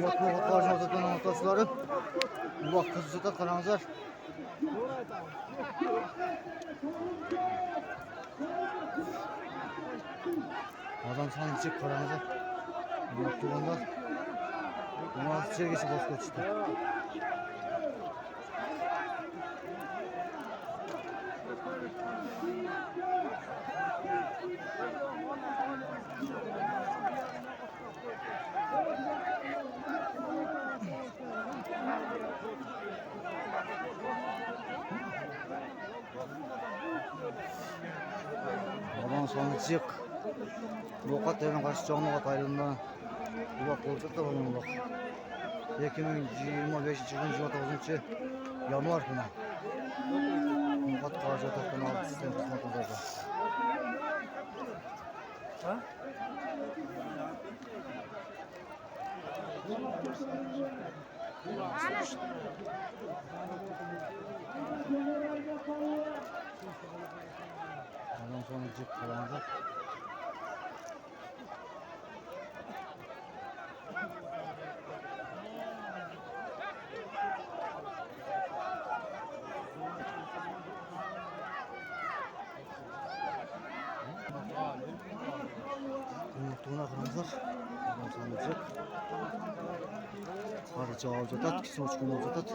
Bak bu karşı ortadan ortaçları. Bak kızı da karanızlar. Adam sana gidecek karanızlar. Bak durumda. Bunlar içeri geçip boş geçti. Adam sonra çık. Lokat evine karşı canlı kat ayrılığında. Bu bak olacak da bunun bak. 2025 gün Cuma 9. Yanvar günü. Lokat karşı otaktan aldı sistem kısmet olacak. Ha? Ondan sonra cip kullanacak. Tuğuna kırmızır. Ondan sonra cip. Harca avcatat, kisi uçkun avcatat.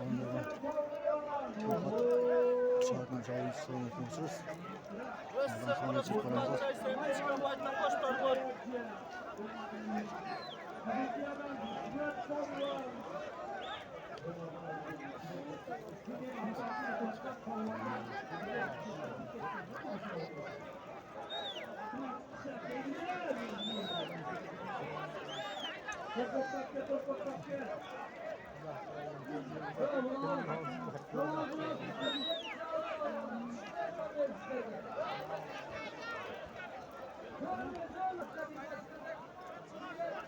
Ondan çağırdan çağırın sonra konuşuruz. Ondan sonra cip kırmızır.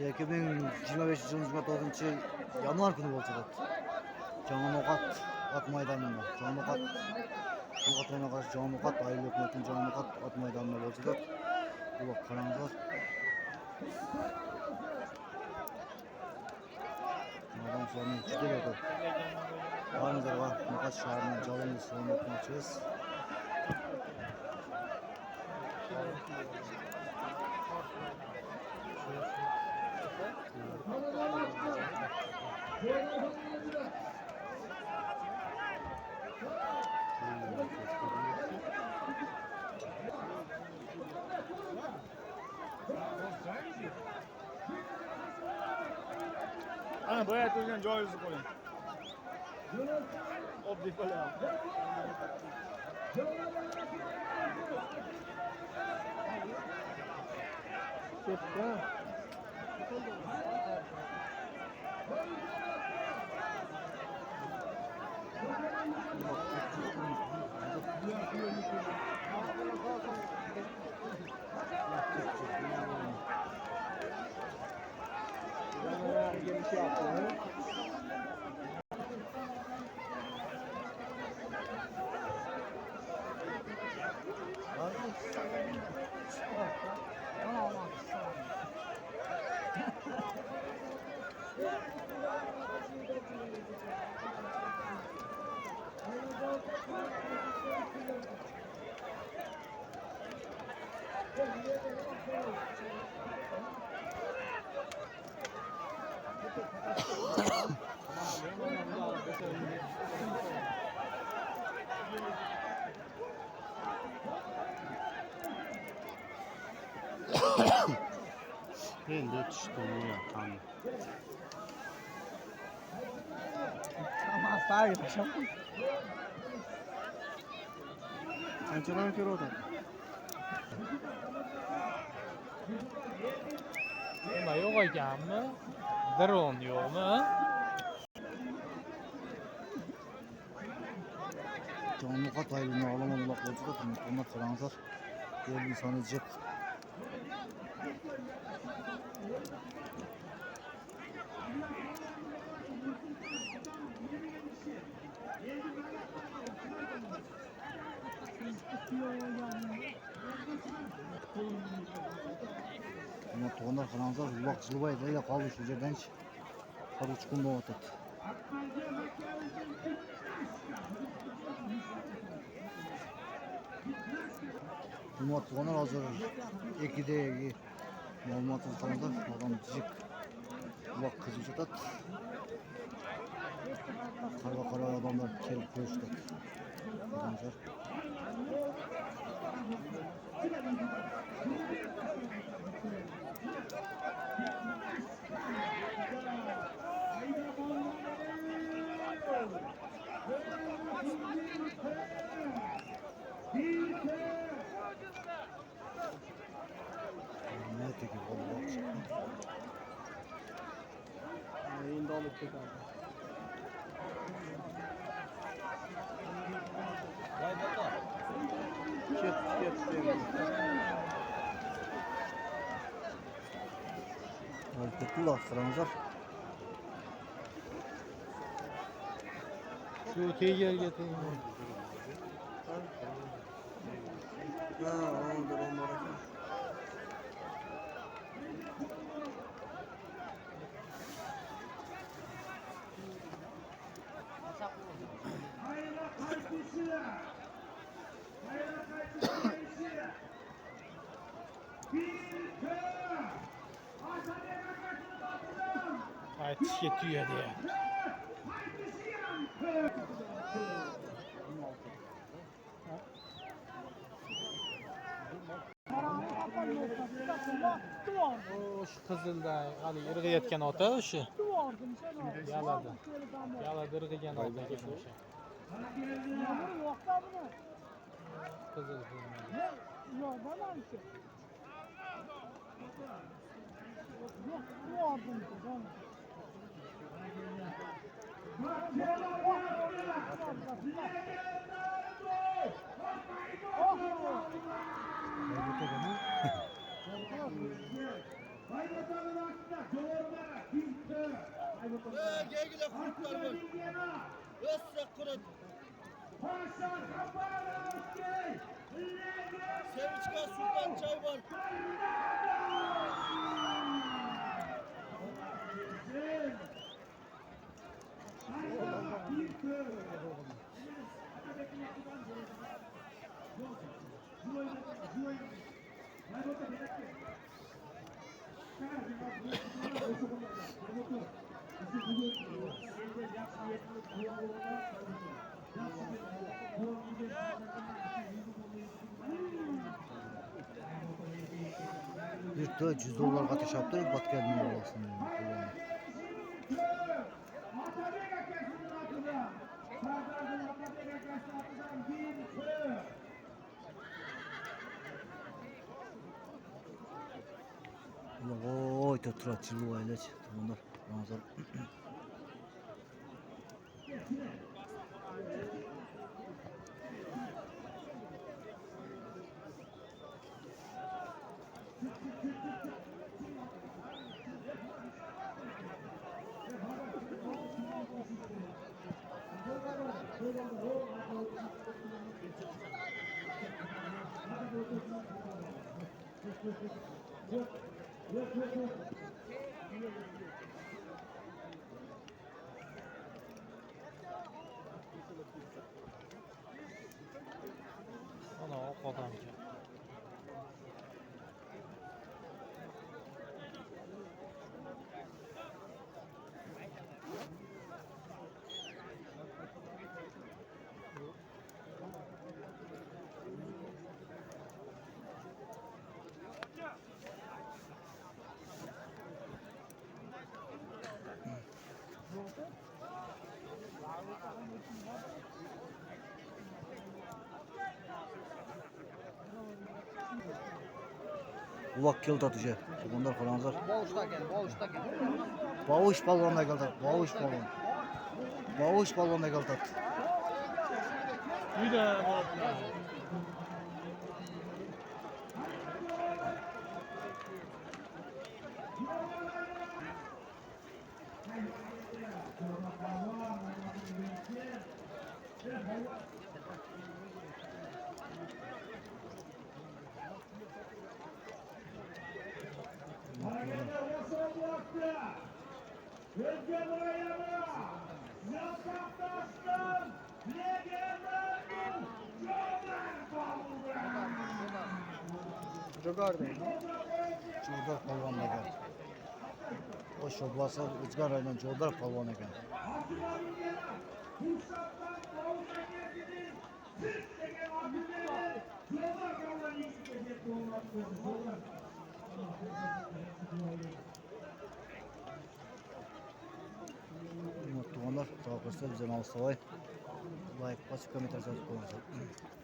Ya 2025 yılın 29. yanvar günü olacak. Canlı Okat at meydanında. Canlı Okat oyuna karşı Canlı Okat ayrılık metin Canlı Okat at meydanında olacak. Bu bak karanlıklar. Adam sonra gidiyor oldu. Aynı var. Makas şehrinin canlı sorun etmeyeceğiz. Ana buraya turgan joyingizni qo'ying. Oddiy qo'ying. Endi tushdim ya, tamam. Tamam, fark etmez. Qanchadan ko'radi? Nima yo'q ekanmi? Dron yo'qmi? Canlı Okat ayrılığında alamadı bak olacak. Onlar karanlıklar. Diğer insanı cip. Tuğanlar kanalımızda Ulak Zılbay'da ile kaldı şu yerden hiç. Hadi uçkun boğat et. Umut Tuğanlar hazır. Ekide eki. Malmatı kanalda adam cicik. Ulak kızı uçatat. Kara adamlar kelip koştu. Adamlar. Ne teki oldu? Endi olib ketadi. Ket. Altıklı kanalımızda. Şu tegerga tegma. Aytish yetiyor diye. O şu kızılda hali irg'iyotgan ota o'sha. Yaladi. Yaladi irg'igan ota ekan o'sha. Qizil Gelgile kurtlar var. Özsek kurat. Sevinçka Sultan çay var. Bir de $100 ateş yaptı, bat gelmiyor olasın. Oy, tutura çılgı aylaç. Bunlar manzara. Ana o odamga. Ulak yıl tatlıcı. Bunlar kanallar. Boğuşta gel. Bavuş balonuna geldi. Bavuş balon. Bavuş balonuna geldi. Bir de botlar. Jogarda. Jodar palvon ekan. O sho'rbasi O'zgar rayonidan Jodar palvon ekan. Hurmatli tuğanlar, takipçiler bize namuslavay. Like, bosib, kommentariya yozib qo'yinglar.